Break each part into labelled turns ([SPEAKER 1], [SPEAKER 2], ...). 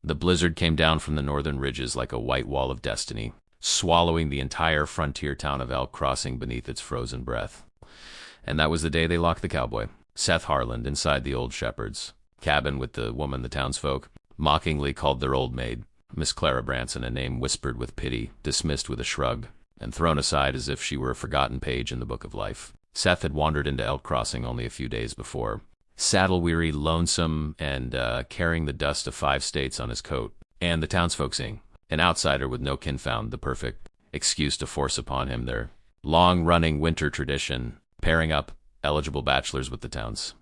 [SPEAKER 1] The blizzard came down from the northern ridges like a white wall of destiny, swallowing the entire frontier town of Elk Crossing beneath its frozen breath. And that was the day they locked the cowboy, Seth Harland, inside the old shepherd's cabin with the woman the townsfolk mockingly called their old maid, Miss Clara Branson, a name whispered with pity, dismissed with a shrug, and thrown aside as if she were a forgotten page in the book of life. Seth had wandered into Elk Crossing only a few days before, saddle-weary, lonesome, and carrying the dust of 5 states on his coat, and the townsfolk seeing an outsider with no kin found the perfect excuse to force upon him their long-running winter tradition, pairing up eligible bachelors with the town's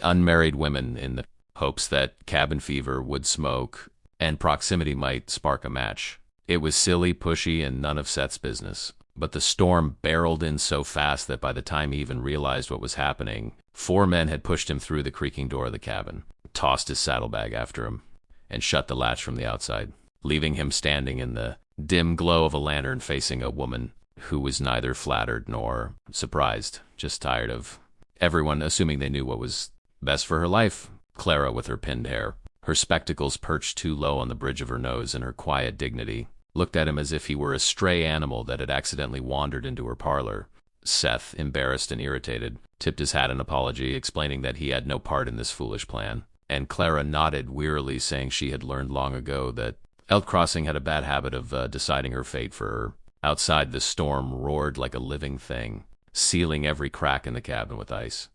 [SPEAKER 1] unmarried women in the hopes that cabin fever would smoke and proximity might spark a match. It was silly, pushy, and none of Seth's business. But the storm barreled in so fast that by the time he even realized what was happening, 4 men had pushed him through the creaking door of the cabin, tossed his saddlebag after him, and shut the latch from the outside, leaving him standing in the dim glow of a lantern facing a woman who was neither flattered nor surprised, just tired of everyone assuming they knew what was best for her life. Clara, with her pinned hair, her spectacles perched too low on the bridge of her nose, and her quiet dignity, looked at him as if he were a stray animal that had accidentally wandered into her parlor. Seth, embarrassed and irritated, tipped his hat in apology, explaining that he had no part in this foolish plan, and Clara nodded wearily, saying she had learned long ago that Elk Crossing had a bad habit of deciding her fate for her. Outside, the storm roared like a living thing, sealing every crack in the cabin with ice.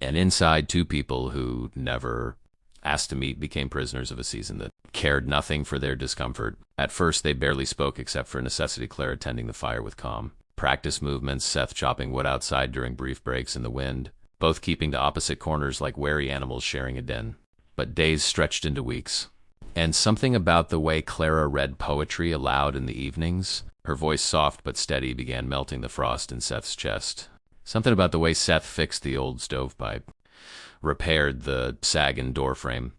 [SPEAKER 1] And inside, 2 people who never asked to meet became prisoners of a season that cared nothing for their discomfort. At first, they barely spoke except for necessity, Clara tending the fire with calm practice movements, Seth chopping wood outside during brief breaks in the wind, both keeping to opposite corners like wary animals sharing a den. But days stretched into weeks. And something about the way Clara read poetry aloud in the evenings, her voice soft but steady, began melting the frost in Seth's chest. Something about the way Seth fixed the old stovepipe, repaired the sagging door frame,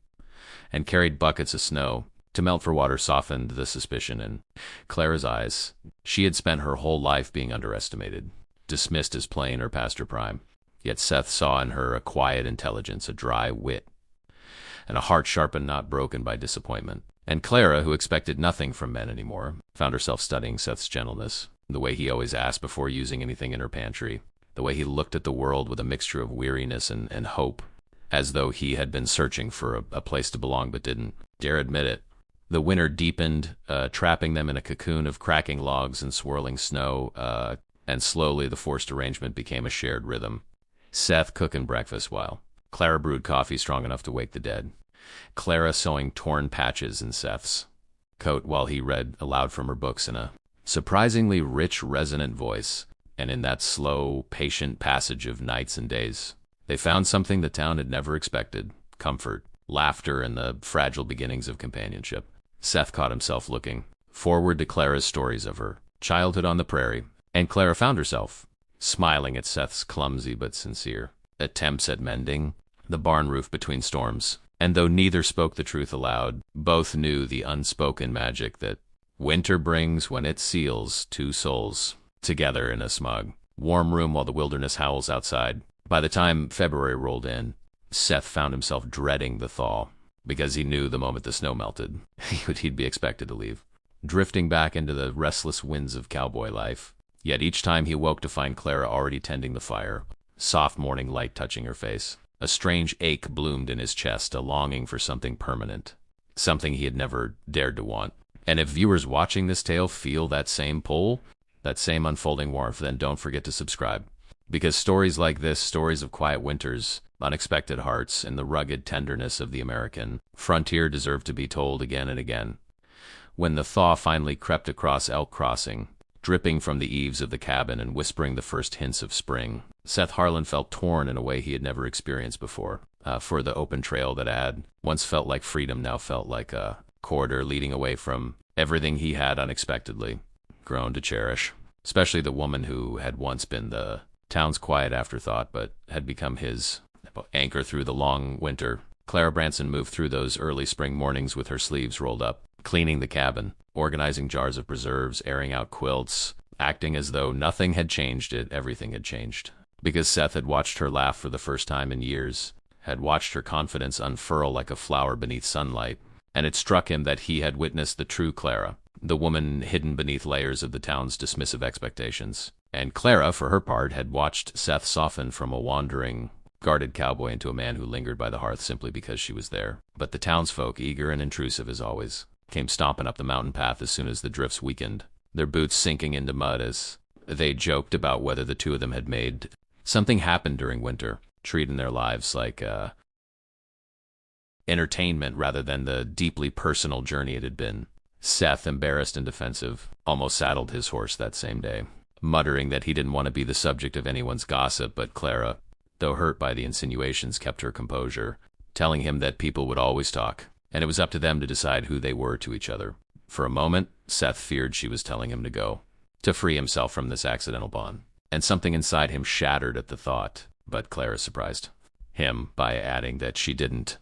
[SPEAKER 1] and carried buckets of snow to melt for water softened the suspicion in Clara's eyes. She had spent her whole life being underestimated, dismissed as plain or past her prime. Yet Seth saw in her a quiet intelligence, a dry wit, and a heart sharpened, not broken by disappointment. And Clara, who expected nothing from men anymore, found herself studying Seth's gentleness, the way he always asked before using anything in her pantry, the way he looked at the world with a mixture of weariness and hope, as though he had been searching for a place to belong but didn't dare admit it. The winter deepened, trapping them in a cocoon of cracking logs and swirling snow, and slowly the forced arrangement became a shared rhythm. Seth cooking breakfast while Clara brewed coffee strong enough to wake the dead. Clara sewing torn patches in Seth's coat while he read aloud from her books in a surprisingly rich, resonant voice. And in that slow, patient passage of nights and days, they found something the town had never expected: comfort, laughter, and the fragile beginnings of companionship. Seth caught himself looking forward to Clara's stories of her childhood on the prairie, and Clara found herself smiling at Seth's clumsy but sincere attempts at mending the barn roof between storms. And though neither spoke the truth aloud, both knew the unspoken magic that winter brings when it seals 2 souls together in a smug, warm room while the wilderness howls outside. By the time February rolled in, Seth found himself dreading the thaw, because he knew the moment the snow melted, he'd be expected to leave, drifting back into the restless winds of cowboy life. Yet each time he woke to find Clara already tending the fire, soft morning light touching her face. A strange ache bloomed in his chest, a longing for something permanent, something he had never dared to want. And if viewers watching this tale feel that same pull, that same unfolding warmth, then don't forget to subscribe. Because stories like this, stories of quiet winters, unexpected hearts, and the rugged tenderness of the American frontier, deserve to be told again and again. When the thaw finally crept across Elk Crossing, dripping from the eaves of the cabin and whispering the first hints of spring, Seth Harland felt torn in a way he had never experienced before. For the open trail that had once felt like freedom now felt like a corridor leading away from everything he had unexpectedly grown to cherish, especially the woman who had once been the town's quiet afterthought but had become his anchor through the long winter. Clara Branson moved through those early spring mornings with her sleeves rolled up, cleaning the cabin, organizing jars of preserves, airing out quilts, acting as though nothing had changed. Everything had changed. Because Seth had watched her laugh for the first time in years, had watched her confidence unfurl like a flower beneath sunlight, and it struck him that he had witnessed the true Clara, the woman hidden beneath layers of the town's dismissive expectations. And Clara, for her part, had watched Seth soften from a wandering, guarded cowboy into a man who lingered by the hearth simply because she was there. But the townsfolk, eager and intrusive as always, came stomping up the mountain path as soon as the drifts weakened, their boots sinking into mud as they joked about whether the two of them had made something happen during winter, treating their lives like entertainment rather than the deeply personal journey it had been. Seth, embarrassed and defensive, almost saddled his horse that same day, muttering that he didn't want to be the subject of anyone's gossip, but Clara, though hurt by the insinuations, kept her composure, telling him that people would always talk, and it was up to them to decide who they were to each other. For a moment, Seth feared she was telling him to go, to free himself from this accidental bond, and something inside him shattered at the thought, but Clara surprised him by adding that she didn't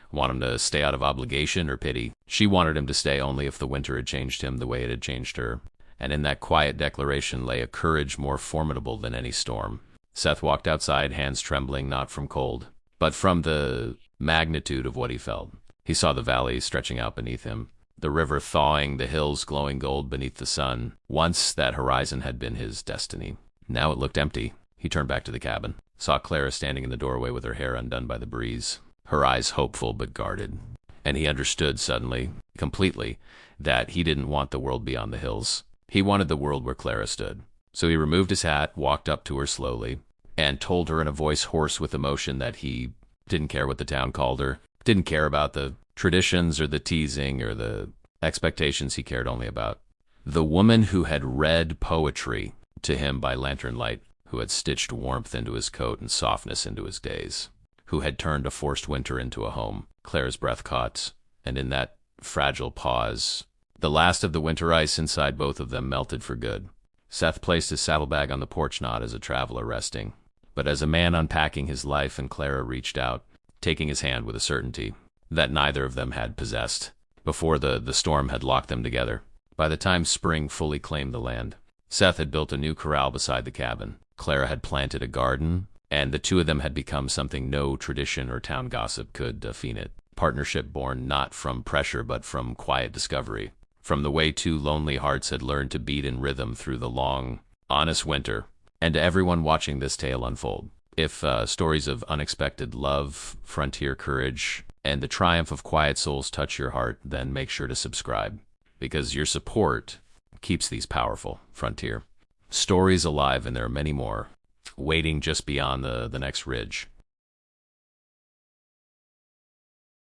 [SPEAKER 1] want him to stay out of obligation or pity. She wanted him to stay only if the winter had changed him the way it had changed her, and in that quiet declaration lay a courage more formidable than any storm. Seth walked outside, hands trembling not from cold, but from the magnitude of what he felt. He saw the valley stretching out beneath him, the river thawing, the hills glowing gold beneath the sun. Once that horizon had been his destiny. Now it looked empty. He turned back to the cabin, saw Clara standing in the doorway with her hair undone by the breeze, her eyes hopeful but guarded. And he understood suddenly, completely, that he didn't want the world beyond the hills. He wanted the world where Clara stood. So he removed his hat, walked up to her slowly, and told her in a voice hoarse with emotion that he didn't care what the town called her, didn't care about the traditions or the teasing or the expectations. He cared only about the woman who had read poetry to him by lantern light, who had stitched warmth into his coat and softness into his days, who had turned a forced winter into a home. Clara's breath caught, and in that fragile pause, the last of the winter ice inside both of them melted for good. Seth placed his saddlebag on the porch, not as a traveler resting, but as a man unpacking his life, and Clara reached out, taking his hand with a certainty that neither of them had possessed before the storm had locked them together. By the time spring fully claimed the land, Seth had built a new corral beside the cabin. Clara had planted a garden, and the two of them had become something no tradition or town gossip could define it. Partnership born not from pressure but from quiet discovery, from the way two lonely hearts had learned to beat in rhythm through the long, honest winter. And to everyone watching this tale unfold, if stories of unexpected love, frontier courage, and the triumph of quiet souls touch your heart, then make sure to subscribe, because your support keeps these powerful frontier stories alive, and there are many more waiting just beyond the next ridge.